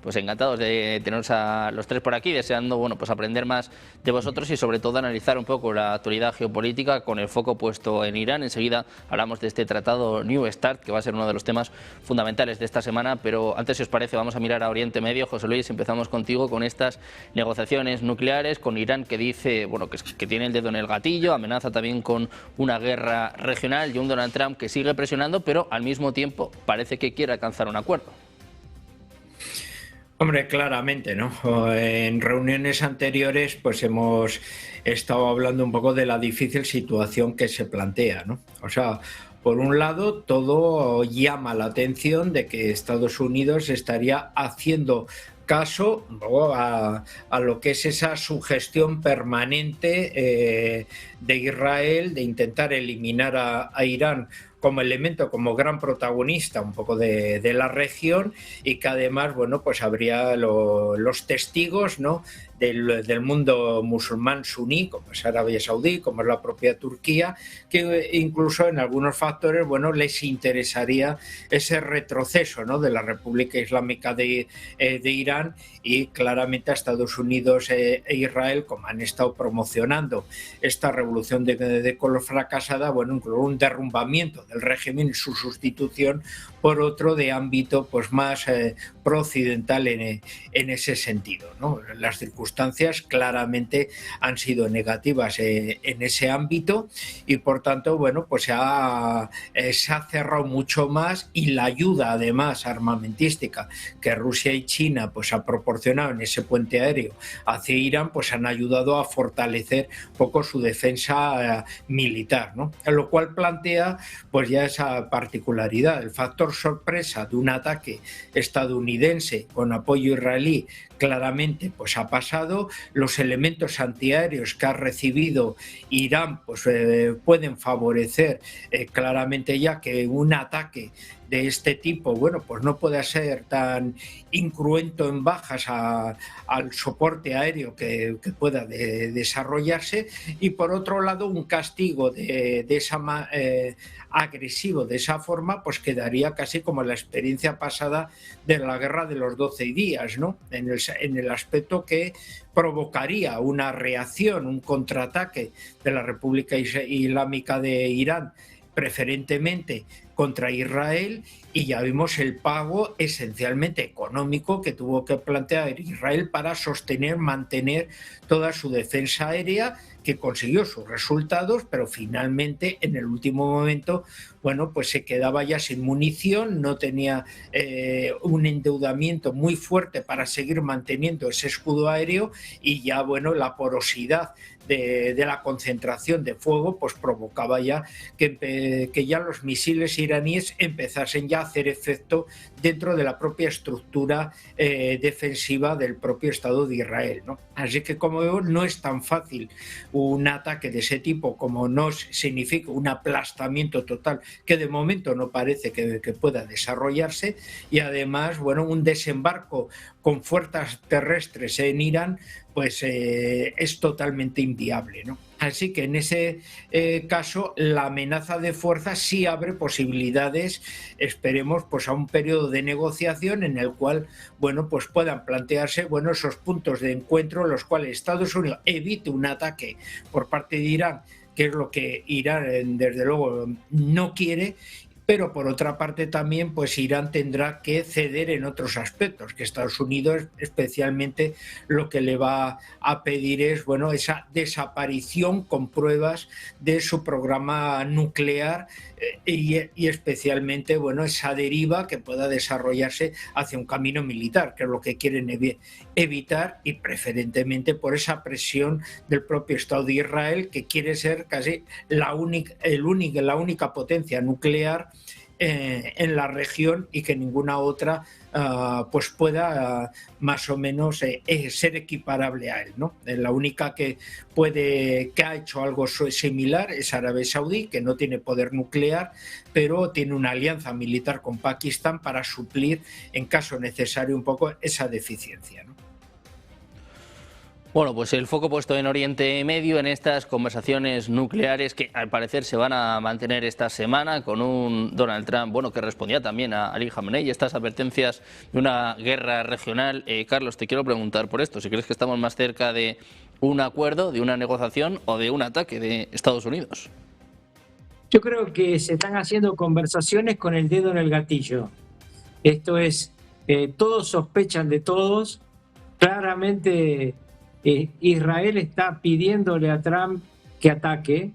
Pues encantados de teneros a los tres por aquí, deseando pues aprender más de vosotros y sobre todo analizar un poco la actualidad geopolítica con el foco puesto en Irán. Enseguida hablamos de este tratado New START, que va a ser uno de los temas fundamentales de esta semana, pero antes, si os parece, vamos a mirar a Oriente Medio. José Luis, empezamos contigo con estas negociaciones nucleares, con Irán que dice que tiene el dedo en el gatillo, amenaza también con una guerra regional, y un Donald Trump que sigue presionando, pero al mismo tiempo parece que quiere alcanzar un acuerdo. Hombre, claramente, ¿no? En reuniones anteriores pues hemos estado hablando un poco de la difícil situación que se plantea, ¿no? O sea, por un lado, todo llama la atención de que Estados Unidos estaría haciendo caso a lo que es esa sugestión permanente de Israel de intentar eliminar a Irán como elemento, como gran protagonista un poco de la región, y que además, pues habría los testigos, ¿no?, del mundo musulmán suní, como es Arabia Saudí, como es la propia Turquía, que incluso en algunos factores, les interesaría ese retroceso, ¿no?, de la República Islámica de Irán, y claramente a Estados Unidos e Israel, como han estado promocionando esta revolución de color fracasada, incluso un derrumbamiento del régimen y su sustitución por otro de ámbito más pro-occidental en ese sentido, ¿no? Las circunstancias claramente han sido negativas en ese ámbito, y por tanto se ha cerrado mucho más, y la ayuda además armamentística que Rusia y China ha proporcionado en ese puente aéreo hacia Irán han ayudado a fortalecer un poco su defensa militar, ¿no? Lo cual plantea ya esa particularidad, el factor sorpresa de un ataque estadounidense con apoyo israelí claramente ha pasado. Los elementos antiaéreos que ha recibido Irán pueden favorecer claramente ya que un ataque de este tipo no pueda ser tan incruento en bajas al soporte aéreo que pueda desarrollarse, y por otro lado un castigo de esa agresivo de esa forma quedaría casi como la experiencia pasada de la guerra de los 12 días, ¿no?, en el aspecto que provocaría una reacción, un contraataque de la República Islámica de Irán, preferentemente contra Israel, y ya vimos el pago esencialmente económico que tuvo que plantear Israel para mantener toda su defensa aérea, que consiguió sus resultados, pero finalmente en el último momento se quedaba ya sin munición, no tenía un endeudamiento muy fuerte para seguir manteniendo ese escudo aéreo, y ya la porosidad de la concentración de fuego provocaba ya que ya los misiles iraníes empezasen ya a hacer efecto dentro de la propia estructura defensiva del propio Estado de Israel, ¿no? Así que, como veo, no es tan fácil un ataque de ese tipo, como no significa un aplastamiento total, que de momento no parece que pueda desarrollarse, y además un desembarco con fuerzas terrestres en Irán es totalmente inviable, ¿no? Así que en ese caso la amenaza de fuerza sí abre posibilidades, esperemos, a un periodo de negociación en el cual puedan plantearse esos puntos de encuentro en los cuales Estados Unidos evite un ataque por parte de Irán, que es lo que Irán desde luego no quiere. Pero por otra parte también Irán tendrá que ceder en otros aspectos, que Estados Unidos especialmente lo que le va a pedir es esa desaparición con pruebas de su programa nuclear, y especialmente esa deriva que pueda desarrollarse hacia un camino militar, que es lo que quieren evitar, y preferentemente por esa presión del propio Estado de Israel, que quiere ser casi la única potencia nuclear en la región, y que ninguna otra pueda más o menos ser equiparable a él, ¿no? La única que ha hecho algo similar es Arabia Saudí, que no tiene poder nuclear, pero tiene una alianza militar con Pakistán para suplir, en caso necesario, un poco esa deficiencia, ¿no? Bueno, pues el foco puesto en Oriente Medio, en estas conversaciones nucleares que al parecer se van a mantener esta semana con un Donald Trump, bueno, que respondía también a Ali Khamenei y estas advertencias de una guerra regional. Carlos, te quiero preguntar por esto, si crees que estamos más cerca de un acuerdo, de una negociación o de un ataque de Estados Unidos. Yo creo que se están haciendo conversaciones con el dedo en el gatillo. Esto es, todos sospechan de todos. Claramente Israel está pidiéndole a Trump que ataque.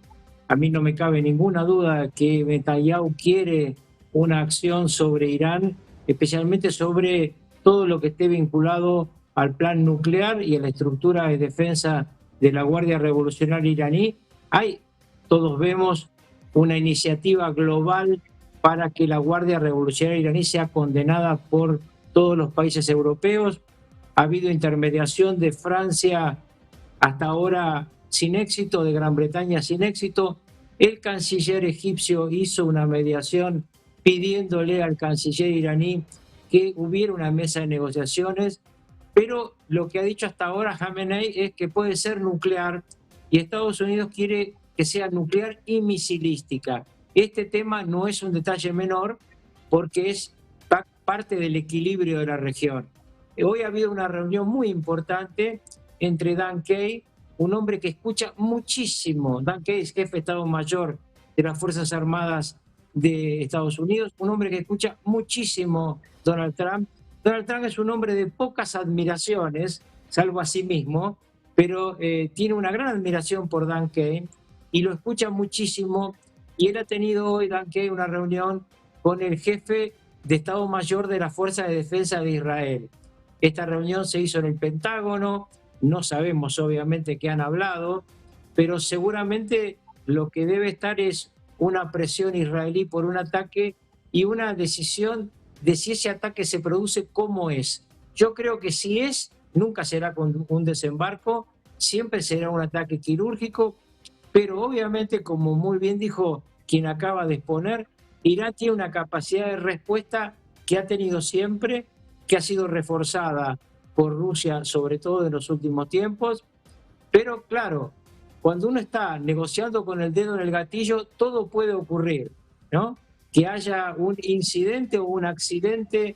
A mí no me cabe ninguna duda que Netanyahu quiere una acción sobre Irán, especialmente sobre todo lo que esté vinculado al plan nuclear y a la estructura de defensa de la Guardia Revolucionaria iraní. Todos vemos una iniciativa global para que la Guardia Revolucionaria iraní sea condenada por todos los países europeos. Ha habido intermediación de Francia hasta ahora sin éxito, de Gran Bretaña sin éxito. El canciller egipcio hizo una mediación pidiéndole al canciller iraní que hubiera una mesa de negociaciones, pero lo que ha dicho hasta ahora Khamenei es que puede ser nuclear y Estados Unidos quiere que sea nuclear y misilística. Este tema no es un detalle menor porque es parte del equilibrio de la región. Hoy ha habido una reunión muy importante entre Dan Kay, un hombre que escucha muchísimo. Dan Kay es jefe de Estado Mayor de las Fuerzas Armadas de Estados Unidos, un hombre que escucha muchísimo Donald Trump. Donald Trump es un hombre de pocas admiraciones, salvo a sí mismo, pero tiene una gran admiración por Dan Kay y lo escucha muchísimo. Y él ha tenido hoy, Dan Kay, una reunión con el jefe de Estado Mayor de las Fuerzas de Defensa de Israel. Esta reunión se hizo en el Pentágono, no sabemos obviamente qué han hablado, pero seguramente lo que debe estar es una presión israelí por un ataque y una decisión de si ese ataque se produce, cómo es. Yo creo que si es, nunca será con un desembarco, siempre será un ataque quirúrgico, pero obviamente, como muy bien dijo quien acaba de exponer, Irán tiene una capacidad de respuesta que ha tenido siempre, que ha sido reforzada por Rusia, sobre todo en los últimos tiempos. Pero claro, cuando uno está negociando con el dedo en el gatillo, todo puede ocurrir, ¿no? Que haya un incidente o un accidente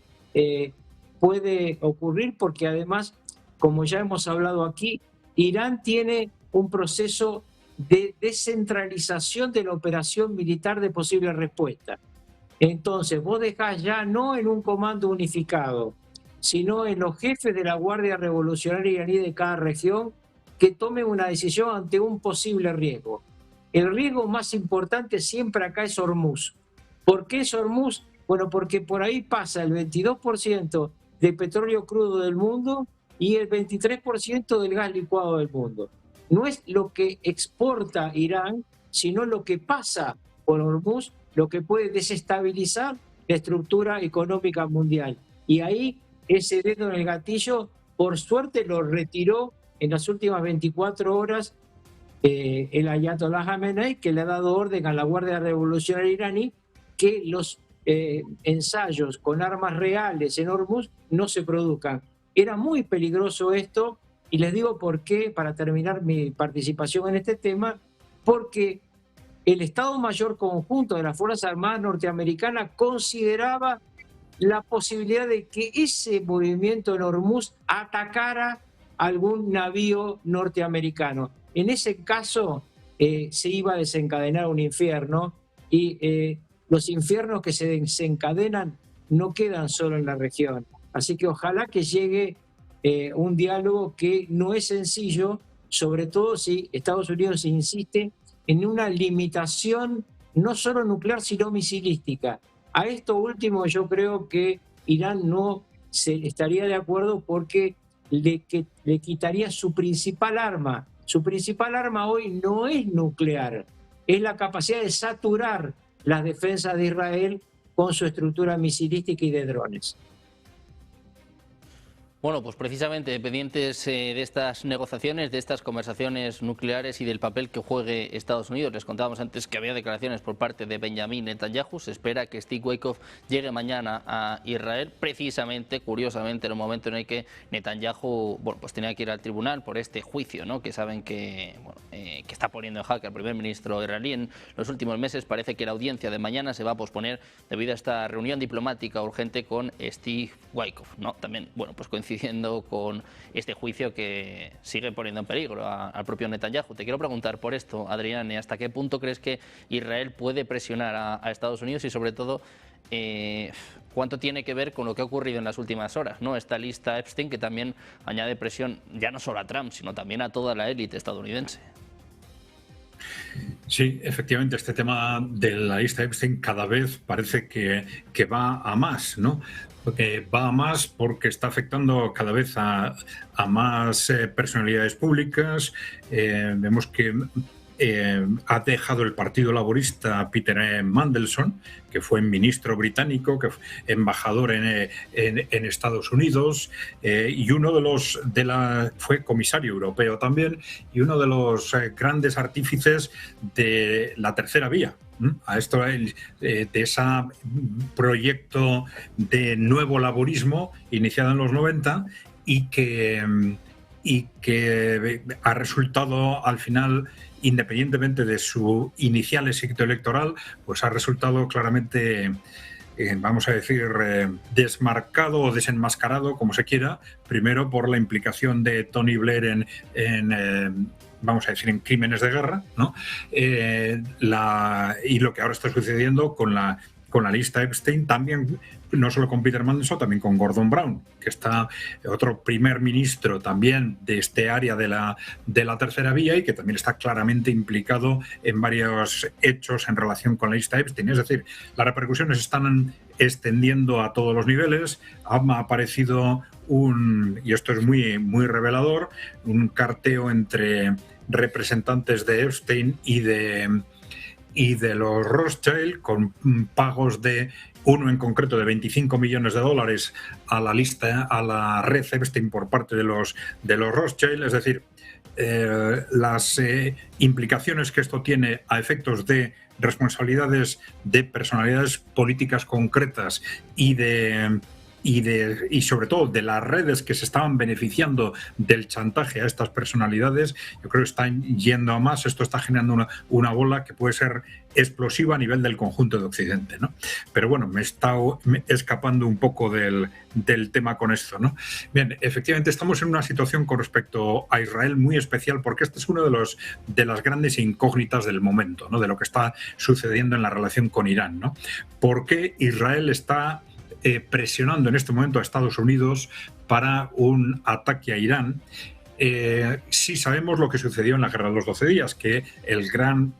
puede ocurrir porque además, como ya hemos hablado aquí, Irán tiene un proceso de descentralización de la operación militar de posible respuesta. Entonces, vos dejás ya no en un comando unificado, sino en los jefes de la Guardia Revolucionaria iraní de cada región que tomen una decisión ante un posible riesgo. El riesgo más importante siempre acá es Hormuz. ¿Por qué es Hormuz? Bueno, porque por ahí pasa el 22% de petróleo crudo del mundo y el 23% del gas licuado del mundo. No es lo que exporta Irán, sino lo que pasa por Hormuz, lo que puede desestabilizar la estructura económica mundial. Y ahí ese dedo en el gatillo, por suerte, lo retiró en las últimas 24 horas el Ayatollah Khamenei, que le ha dado orden a la Guardia Revolucionaria iraní que los ensayos con armas reales en Hormuz no se produzcan. Era muy peligroso esto, y les digo por qué, para terminar mi participación en este tema, porque el Estado Mayor Conjunto de las Fuerzas Armadas norteamericanas consideraba la posibilidad de que ese movimiento en Hormuz atacara algún navío norteamericano. En ese caso se iba a desencadenar un infierno y los infiernos que se desencadenan no quedan solo en la región. Así que ojalá que llegue un diálogo que no es sencillo, sobre todo si Estados Unidos insiste en una limitación no solo nuclear, sino misilística. A esto último yo creo que Irán no se estaría de acuerdo porque le quitaría su principal arma. Su principal arma hoy no es nuclear, es la capacidad de saturar las defensas de Israel con su estructura misilística y de drones. Bueno, pues precisamente pendientes de estas negociaciones, de estas conversaciones nucleares y del papel que juegue Estados Unidos. Les contábamos antes que había declaraciones por parte de Benjamin Netanyahu. Se espera que Steve Witkoff llegue mañana a Israel, precisamente, curiosamente, en un momento en el que Netanyahu, bueno, pues tenía que ir al tribunal por este juicio, ¿no? Que saben que, bueno, que está poniendo en jaque al primer ministro israelí en los últimos meses. Parece que la audiencia de mañana se va a posponer debido a esta reunión diplomática urgente con Steve Witkoff, ¿no? También, bueno, pues coincidiendo con este juicio que sigue poniendo en peligro al propio Netanyahu. Te quiero preguntar por esto, Adrián, ¿hasta qué punto crees que Israel puede presionar a Estados Unidos y sobre todo cuánto tiene que ver con lo que ha ocurrido en las últimas horas, ¿no? Esta lista Epstein que también añade presión ya no solo a Trump, sino también a toda la élite estadounidense. Sí, efectivamente, este tema de la lista Epstein cada vez parece que va a más, ¿no? Porque va a más porque está afectando cada vez a más personalidades públicas. Vemos que ha dejado el Partido Laborista Peter Mandelson, que fue ministro británico, que fue embajador en Estados Unidos, y uno de los fue comisario europeo también, y uno de los grandes artífices de la tercera vía. A esto de ese proyecto de nuevo laborismo iniciado en los 90 y que ha resultado al final, independientemente de su inicial éxito electoral, pues ha resultado claramente, vamos a decir, desmarcado o desenmascarado, como se quiera, primero por la implicación de Tony Blair vamos a decir, en crímenes de guerra, ¿no? Y lo que ahora está sucediendo con la lista Epstein, también no solo con Peter Mandelson, también con Gordon Brown, que está otro primer ministro también de este área de la tercera vía y que también está claramente implicado en varios hechos en relación con la lista Epstein. Es decir, las repercusiones están extendiendo a todos los niveles. Ha aparecido y esto es muy, muy revelador, un carteo entre representantes de Epstein y de los Rothschild, con pagos de uno en concreto de $25 millones a la red Epstein por parte de los Rothschild. Es decir, las implicaciones que esto tiene a efectos de responsabilidades de personalidades políticas concretas y sobre todo de las redes que se estaban beneficiando del chantaje a estas personalidades, yo creo que están yendo a más. Esto está generando una bola que puede ser explosiva a nivel del conjunto de Occidente, ¿no? Pero bueno, me está escapando un poco del tema con esto, ¿no? Bien, efectivamente estamos en una situación con respecto a Israel muy especial, porque este es uno de las grandes incógnitas del momento, ¿no? De lo que está sucediendo en la relación con Irán, ¿no? ¿Por qué Israel está presionando en este momento a Estados Unidos para un ataque a Irán? Sí sabemos lo que sucedió en la Guerra de los 12 días, que el gran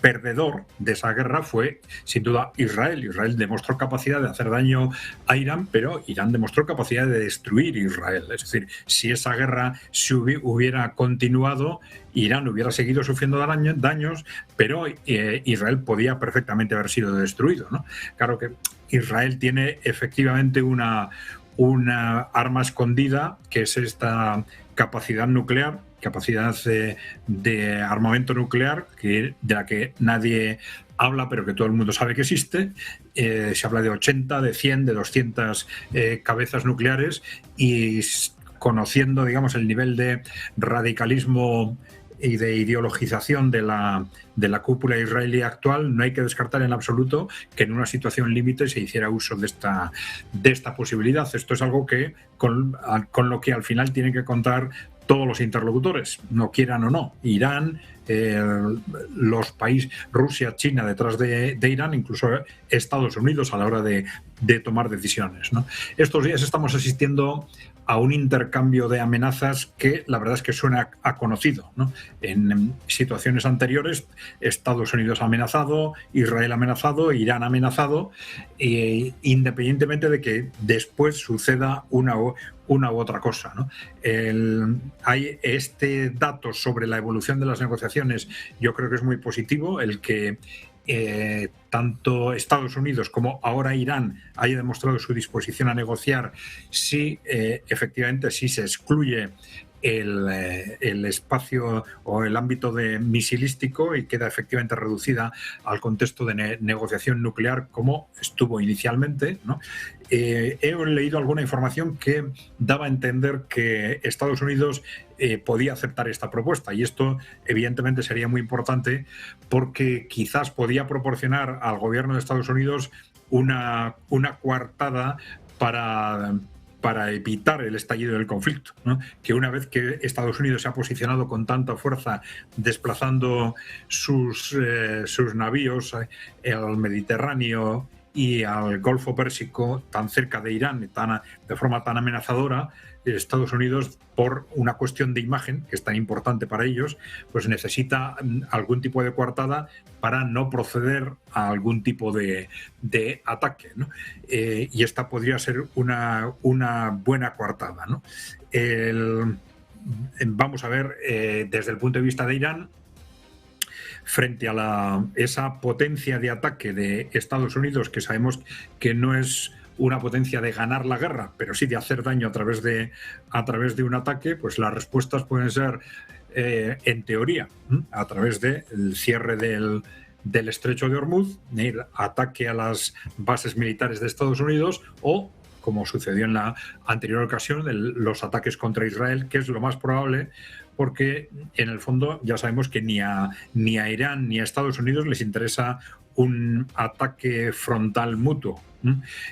perdedor de esa guerra fue sin duda Israel. Israel demostró capacidad de hacer daño a Irán, pero Irán demostró capacidad de destruir Israel. Es decir, si esa guerra se hubiera continuado, Irán hubiera seguido sufriendo daños, pero Israel podía perfectamente haber sido destruido, ¿no? Claro que Israel tiene efectivamente una arma escondida, que es esta capacidad nuclear, capacidad de armamento nuclear, de la que nadie habla, pero que todo el mundo sabe que existe. Se habla de 80, de 100, de 200 cabezas nucleares, y conociendo, digamos, el nivel de radicalismo y de ideologización de la cúpula israelí actual, no hay que descartar en absoluto que en una situación límite se hiciera uso de esta posibilidad. Esto es algo que con lo que al final tienen que contar todos los interlocutores, no quieran o no. Irán, los países, Rusia, China detrás de Irán, incluso Estados Unidos a la hora de tomar decisiones, ¿no? Estos días estamos asistiendo a un intercambio de amenazas que la verdad es que suena a conocido, ¿no? En situaciones anteriores, Estados Unidos ha amenazado, Israel ha amenazado, Irán ha amenazado, independientemente de que después suceda una u otra cosa, ¿no? Hay este dato sobre la evolución de las negociaciones, yo creo que es muy positivo, el que tanto Estados Unidos como ahora Irán haya demostrado su disposición a negociar si efectivamente si se excluye el espacio o el ámbito de misilístico y queda efectivamente reducida al contexto de negociación nuclear como estuvo inicialmente, ¿no? He leído alguna información que daba a entender que Estados Unidos podía aceptar esta propuesta, y esto evidentemente sería muy importante porque quizás podía proporcionar al gobierno de Estados Unidos una coartada para evitar el estallido del conflicto, ¿no? Que una vez que Estados Unidos se ha posicionado con tanta fuerza desplazando sus navíos al Mediterráneo y al Golfo Pérsico, tan cerca de Irán, de forma tan amenazadora, Estados Unidos, por una cuestión de imagen, que es tan importante para ellos, pues necesita algún tipo de coartada para no proceder a algún tipo de ataque, ¿no? Y esta podría ser una buena coartada, ¿no? Vamos a ver, desde el punto de vista de Irán, frente a esa potencia de ataque de Estados Unidos, que sabemos que no es una potencia de ganar la guerra, pero sí de hacer daño a través de un ataque, pues las respuestas pueden ser, en teoría, a través del cierre del estrecho de Hormuz, el ataque a las bases militares de Estados Unidos o, como sucedió en la anterior ocasión, los ataques contra Israel, que es lo más probable, porque en el fondo ya sabemos que ni a Irán ni a Estados Unidos les interesa un ataque frontal mutuo.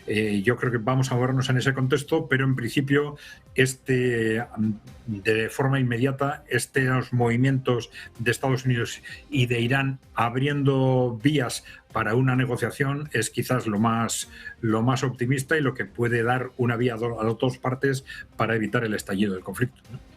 Yo creo que vamos a movernos en ese contexto, pero en principio de forma inmediata estos movimientos de Estados Unidos y de Irán abriendo vías para una negociación es quizás lo más optimista y lo que puede dar una vía a las dos partes para evitar el estallido del conflicto, ¿no?